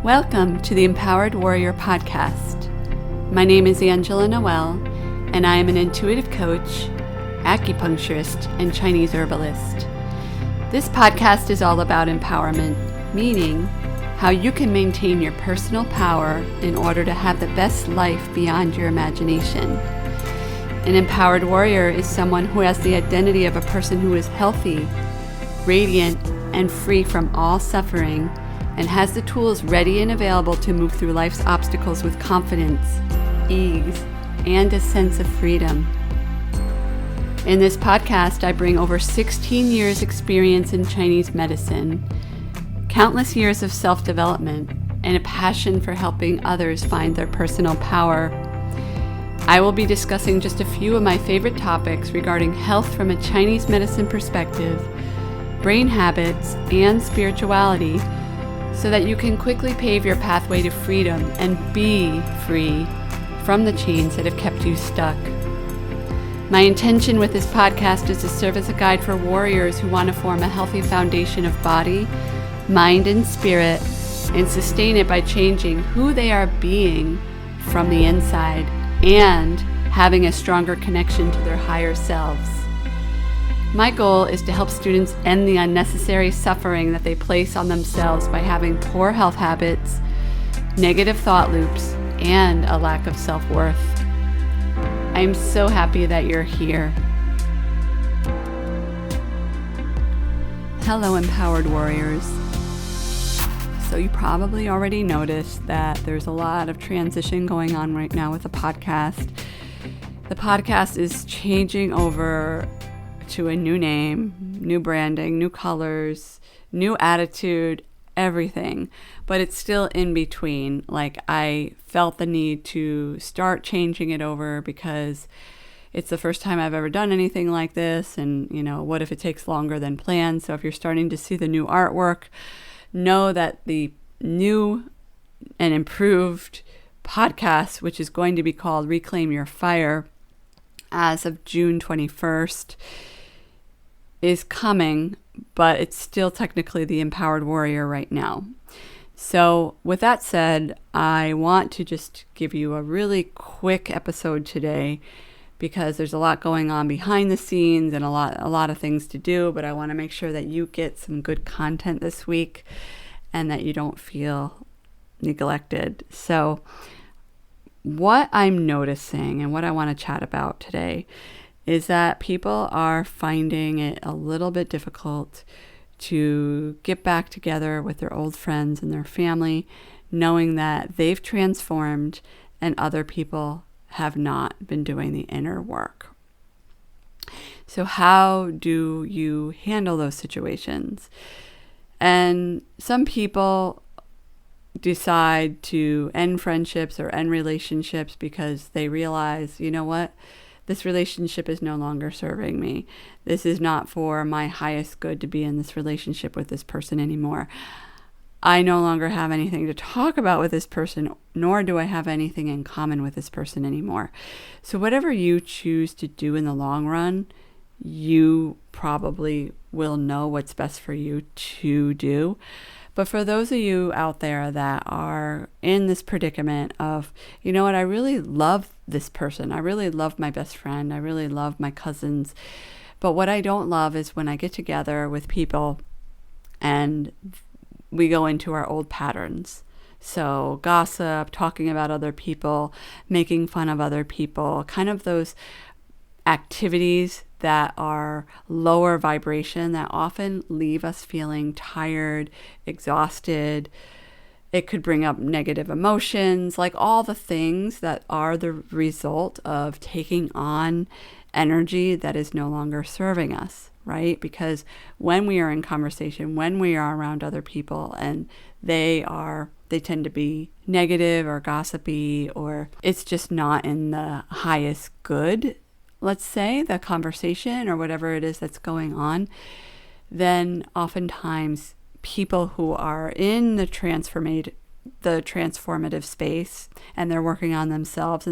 Welcome to the Empowered Warrior podcast. My name is Angela Noel, and I am an intuitive coach, acupuncturist, and Chinese herbalist. This podcast is all about empowerment, meaning how you can maintain your personal power in order to have the best life beyond your imagination. An empowered warrior is someone who has the identity of a person who is healthy, radiant, and free from all suffering, and has the tools ready and available to move through life's obstacles with confidence, ease, and a sense of freedom. In this podcast, I bring over 16 years experience in Chinese medicine, countless years of self-development, and a passion for helping others find their personal power. I will be discussing just a few of my favorite topics regarding health from a Chinese medicine perspective, brain habits, and spirituality, so that you can quickly pave your pathway to freedom and be free from the chains that have kept you stuck. My intention with this podcast is to serve as a guide for warriors who want to form a healthy foundation of body, mind, and spirit, and sustain it by changing who they are being from the inside and having a stronger connection to their higher selves. My goal is to help students end the unnecessary suffering that they place on themselves by having poor health habits, negative thought loops, and a lack of self-worth. I am so happy that you're here. Hello, empowered warriors. So you probably already noticed that there's a lot of transition going on right now with the podcast. The podcast is changing over to a new name, new branding, new colors, new attitude, everything. But it's still in between. Like, I felt the need to start changing it over because it's the first time I've ever done anything like this. And, what if it takes longer than planned? So if you're starting to see the new artwork, know that the new and improved podcast, which is going to be called Reclaim Your Fire, as of June 21st, is coming, but it's still technically the Empowered Warrior right now. So with that said, I want to just give you a really quick episode today because there's a lot going on behind the scenes and a lot of things to do, but I want to make sure that you get some good content this week and that you don't feel neglected. So what I'm noticing and what I want to chat about today is that people are finding it a little bit difficult to get back together with their old friends and their family, knowing that they've transformed and other people have not been doing the inner work. So how do you handle those situations? And some people decide to end friendships or end relationships because they realize, you know what? This relationship is no longer serving me. This is not for my highest good to be in this relationship with this person anymore. I no longer have anything to talk about with this person, nor do I have anything in common with this person anymore. So whatever you choose to do in the long run, you probably will know what's best for you to do. But for those of you out there that are in this predicament of, you know what, I really love this person. I really love my best friend. I really love my cousins. But what I don't love is when I get together with people and we go into our old patterns. So gossip, talking about other people, making fun of other people, kind of those activities that are lower vibration that often leave us feeling tired, exhausted. It could bring up negative emotions, like all the things that are the result of taking on energy that is no longer serving us, right? Because when we are in conversation, when we are around other people and they tend to be negative or gossipy, or it's just not in the highest good, let's say, the conversation or whatever it is that's going on, then oftentimes people who are in the transformative space and they're working on themselves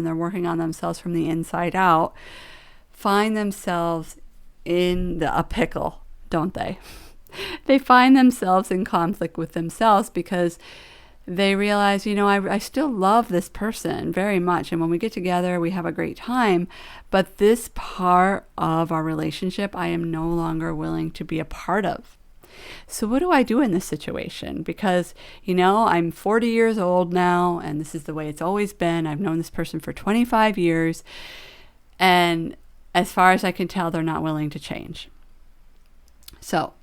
from the inside out, find themselves in a pickle, don't they? They find themselves in conflict with themselves because they realize, I still love this person very much. And when we get together, we have a great time. But this part of our relationship, I am no longer willing to be a part of. So what do I do in this situation? Because, I'm 40 years old now, and this is the way it's always been. I've known this person for 25 years. And as far as I can tell, they're not willing to change. So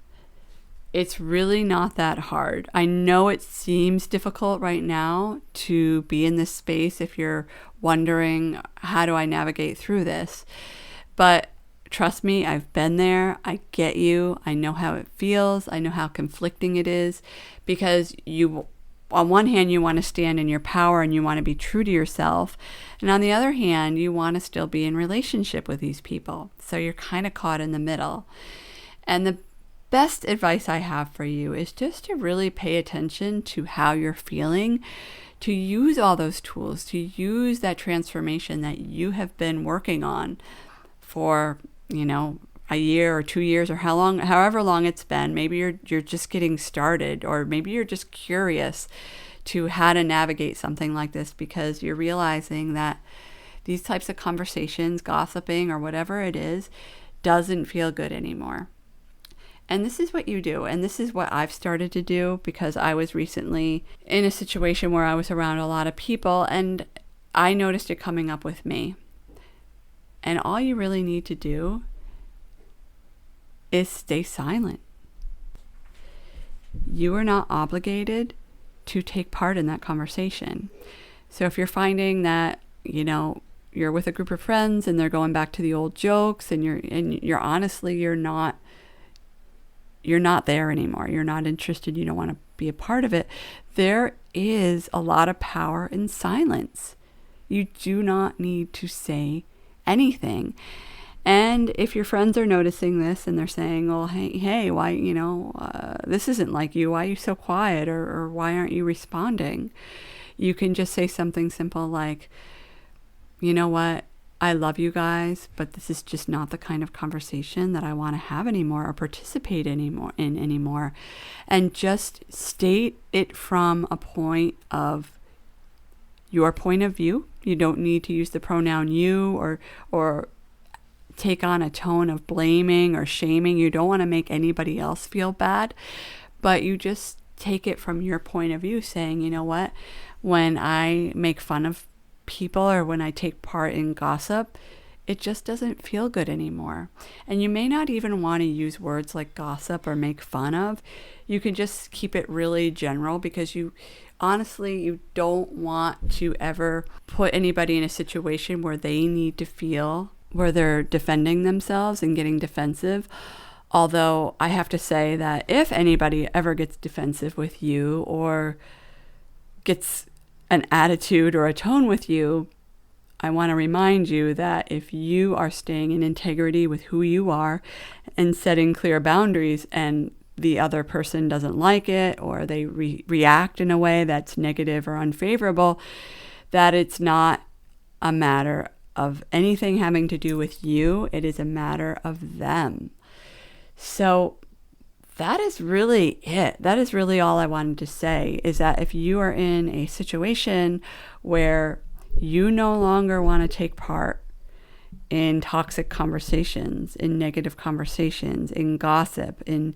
it's really not that hard. I know it seems difficult right now to be in this space if you're wondering, how do I navigate through this? But trust me, I've been there. I get you. I know how it feels. I know how conflicting it is, because on one hand, you want to stand in your power and you want to be true to yourself. And on the other hand, you want to still be in relationship with these people. So you're kind of caught in the middle. And the best advice I have for you is just to really pay attention to how you're feeling, to use all those tools, to use that transformation that you have been working on for, a year or 2 years or however long it's been. Maybe you're just getting started, or maybe you're just curious to how to navigate something like this, because you're realizing that these types of conversations, gossiping or whatever it is, doesn't feel good anymore. And this is what you do. And this is what I've started to do, because I was recently in a situation where I was around a lot of people and I noticed it coming up with me. And all you really need to do is stay silent. You are not obligated to take part in that conversation. So if you're finding that, you're with a group of friends and they're going back to the old jokes, and you're honestly, you're not there anymore. You're not interested. You don't want to be a part of it. There is a lot of power in silence. You do not need to say anything. And if your friends are noticing this and they're saying, well, hey, why, this isn't like you. Why are you so quiet? Or why aren't you responding? You can just say something simple like, you know what? I love you guys, but this is just not the kind of conversation that I want to have anymore or participate anymore. And just state it from a point of your point of view. You don't need to use the pronoun you or take on a tone of blaming or shaming. You don't want to make anybody else feel bad, but you just take it from your point of view, saying, you know what, when I make fun of people or when I take part in gossip, it just doesn't feel good anymore. And you may not even want to use words like gossip or make fun of. You can just keep it really general, because you don't want to ever put anybody in a situation where they need to feel where they're defending themselves and getting defensive. Although I have to say that if anybody ever gets defensive with you or gets an attitude or a tone with you, I want to remind you that if you are staying in integrity with who you are and setting clear boundaries, and the other person doesn't like it, or they react in a way that's negative or unfavorable, that it's not a matter of anything having to do with you. It is a matter of them. So that is really it. That is really all I wanted to say, is that if you are in a situation where you no longer want to take part in toxic conversations, in negative conversations, in gossip, in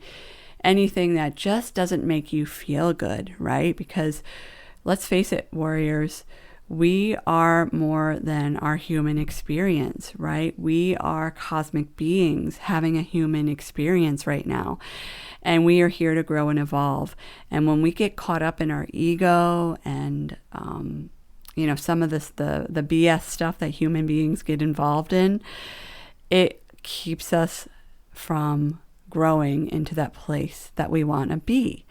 anything that just doesn't make you feel good, right? Because let's face it, warriors, we are more than our human experience, right? We are cosmic beings having a human experience right now. And we are here to grow and evolve. And when we get caught up in our ego and, some of this, the BS stuff that human beings get involved in, it keeps us from growing into that place that we want to be.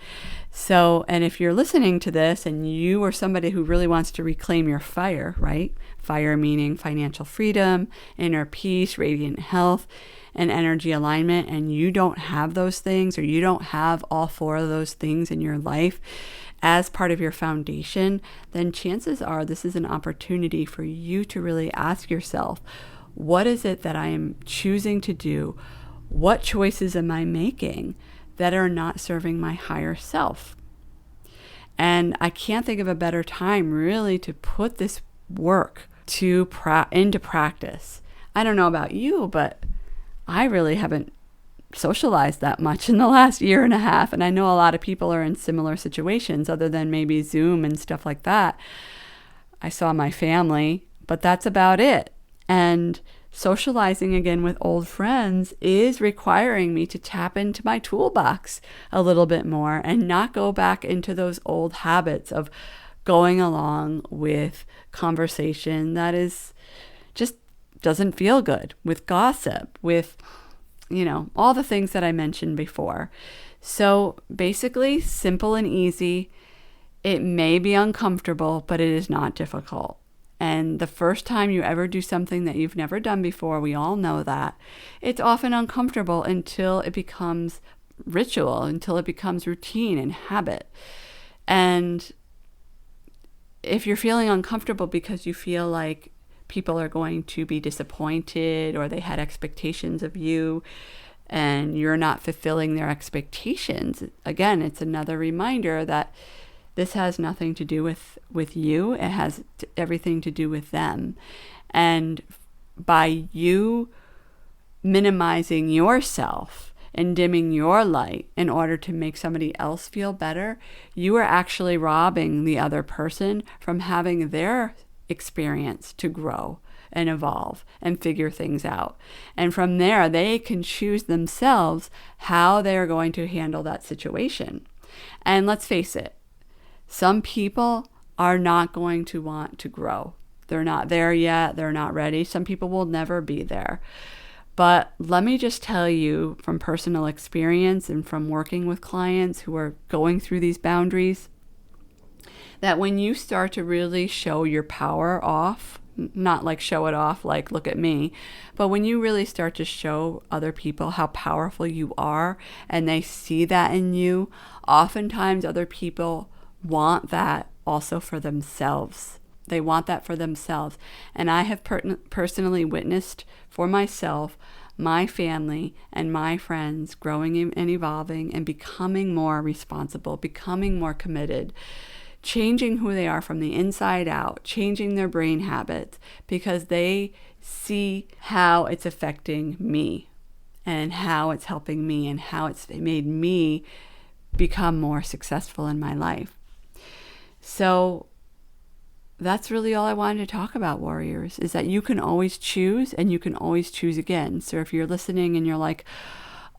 So, and if you're listening to this and you are somebody who really wants to reclaim your fire, right? Fire meaning financial freedom, inner peace, radiant health, and energy alignment, and you don't have those things, or you don't have all 4 of those things in your life as part of your foundation, then chances are this is an opportunity for you to really ask yourself, what is it that I am choosing to do? What choices am I making that are not serving my higher self? And I can't think of a better time really to put this work into practice. I don't know about you, but I really haven't socialized that much in the last year and a half. And I know a lot of people are in similar situations other than maybe Zoom and stuff like that. I saw my family, but that's about it. And socializing again with old friends is requiring me to tap into my toolbox a little bit more and not go back into those old habits of going along with conversation that is just doesn't feel good, with gossip, with, all the things that I mentioned before. So basically, simple and easy. It may be uncomfortable, but it is not difficult. And the first time you ever do something that you've never done before, we all know that, it's often uncomfortable until it becomes ritual, until it becomes routine and habit. And if you're feeling uncomfortable because you feel like people are going to be disappointed or they had expectations of you and you're not fulfilling their expectations, again, it's another reminder that this has nothing to do with you. It has everything to do with them. And by you minimizing yourself and dimming your light in order to make somebody else feel better, you are actually robbing the other person from having their experience to grow and evolve and figure things out. And from there, they can choose themselves how they're going to handle that situation. And let's face it, some people are not going to want to grow. They're not there yet. They're not ready. Some people will never be there. But let me just tell you from personal experience and from working with clients who are going through these boundaries, that when you start to really show your power off, not like show it off like look at me, but when you really start to show other people how powerful you are and they see that in you, oftentimes other people want that also for themselves. They want that for themselves. And I have personally witnessed for myself, my family, and my friends growing and evolving and becoming more responsible, becoming more committed, changing who they are from the inside out, changing their brain habits because they see how it's affecting me and how it's helping me and how it's made me become more successful in my life. So that's really all I wanted to talk about, warriors, is that you can always choose and you can always choose again. So if you're listening and you're like,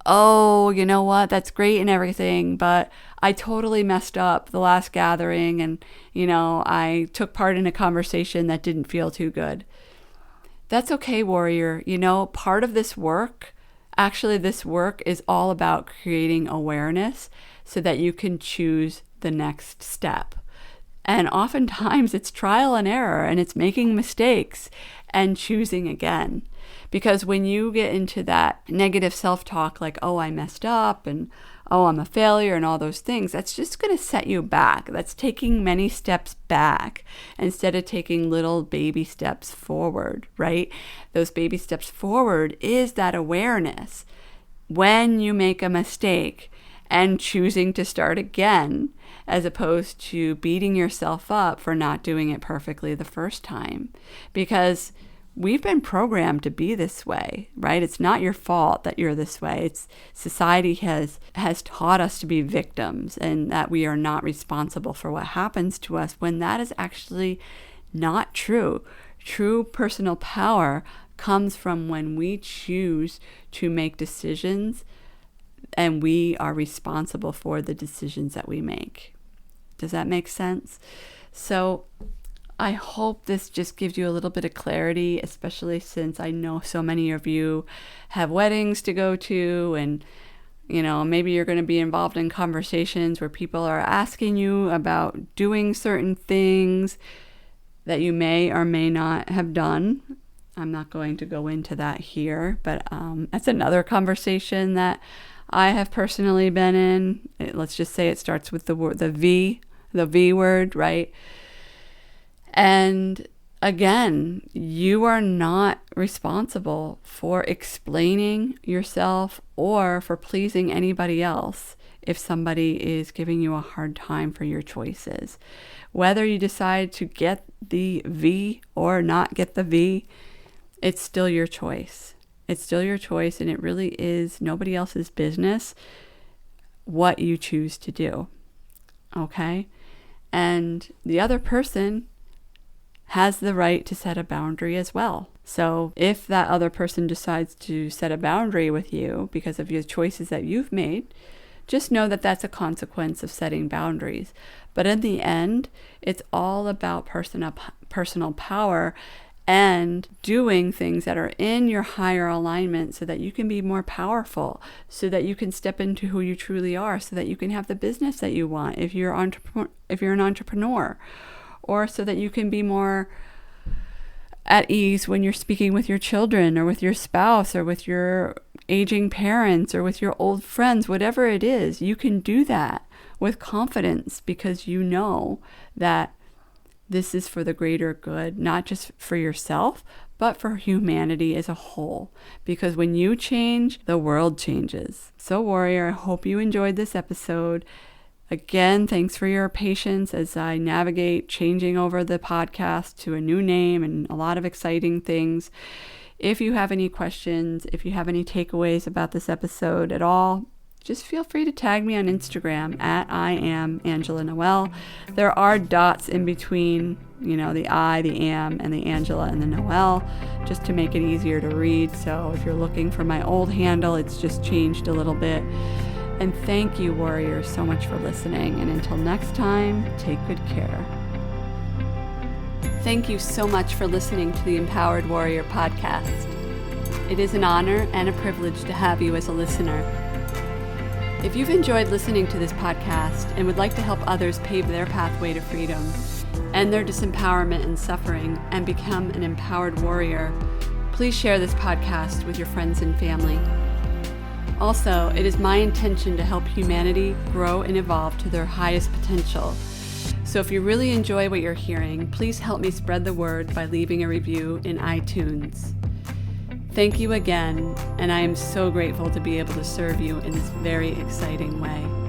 oh, you know what, that's great and everything, but I totally messed up the last gathering and, I took part in a conversation that didn't feel too good. That's okay, warrior. Part of this work, actually this work is all about creating awareness so that you can choose the next step. And oftentimes it's trial and error and it's making mistakes and choosing again. Because when you get into that negative self-talk like, oh, I messed up and oh, I'm a failure and all those things, that's just going to set you back. That's taking many steps back instead of taking little baby steps forward, right? Those baby steps forward is that awareness. When you make a mistake and choosing to start again, as opposed to beating yourself up for not doing it perfectly the first time. Because we've been programmed to be this way, right? It's not your fault that you're this way. It's society has taught us to be victims and that we are not responsible for what happens to us when that is actually not true. True personal power comes from when we choose to make decisions and we are responsible for the decisions that we make. Does that make sense? So I hope this just gives you a little bit of clarity, especially since I know so many of you have weddings to go to and, maybe you're going to be involved in conversations where people are asking you about doing certain things that you may or may not have done. I'm not going to go into that here, but that's another conversation that I have personally been in. Let's just say it starts with the V word, right? And again, you are not responsible for explaining yourself or for pleasing anybody else. if somebody is giving you a hard time for your choices. Whether you decide to get the V or not get the V, it's still your choice. It's still your choice, and it really is nobody else's business what you choose to do. Okay? And the other person has the right to set a boundary as well. So if that other person decides to set a boundary with you because of your choices that you've made, just know that that's a consequence of setting boundaries. But in the end, it's all about personal power and doing things that are in your higher alignment so that you can be more powerful, so that you can step into who you truly are, so that you can have the business that you want if you're an entrepreneur, or so that you can be more at ease when you're speaking with your children or with your spouse or with your aging parents or with your old friends. Whatever it is, you can do that with confidence because you know that this is for the greater good, not just for yourself, but for humanity as a whole. Because when you change, the world changes. So warrior, I hope you enjoyed this episode. Again, thanks for your patience as I navigate changing over the podcast to a new name and a lot of exciting things. If you have any questions, if you have any takeaways about this episode at all, just feel free to tag me on Instagram at I am Angela Noel. There are dots in between, the I, the am, and the Angela and the Noel, just to make it easier to read. So if you're looking for my old handle, it's just changed a little bit. And thank you, warriors, so much for listening. And until next time, take good care. Thank you so much for listening to the Empowered Warrior podcast. It is an honor and a privilege to have you as a listener. If you've enjoyed listening to this podcast and would like to help others pave their pathway to freedom, end their disempowerment and suffering, and become an empowered warrior, please share this podcast with your friends and family. Also, it is my intention to help humanity grow and evolve to their highest potential. So if you really enjoy what you're hearing, please help me spread the word by leaving a review in iTunes. Thank you again, and I am so grateful to be able to serve you in this very exciting way.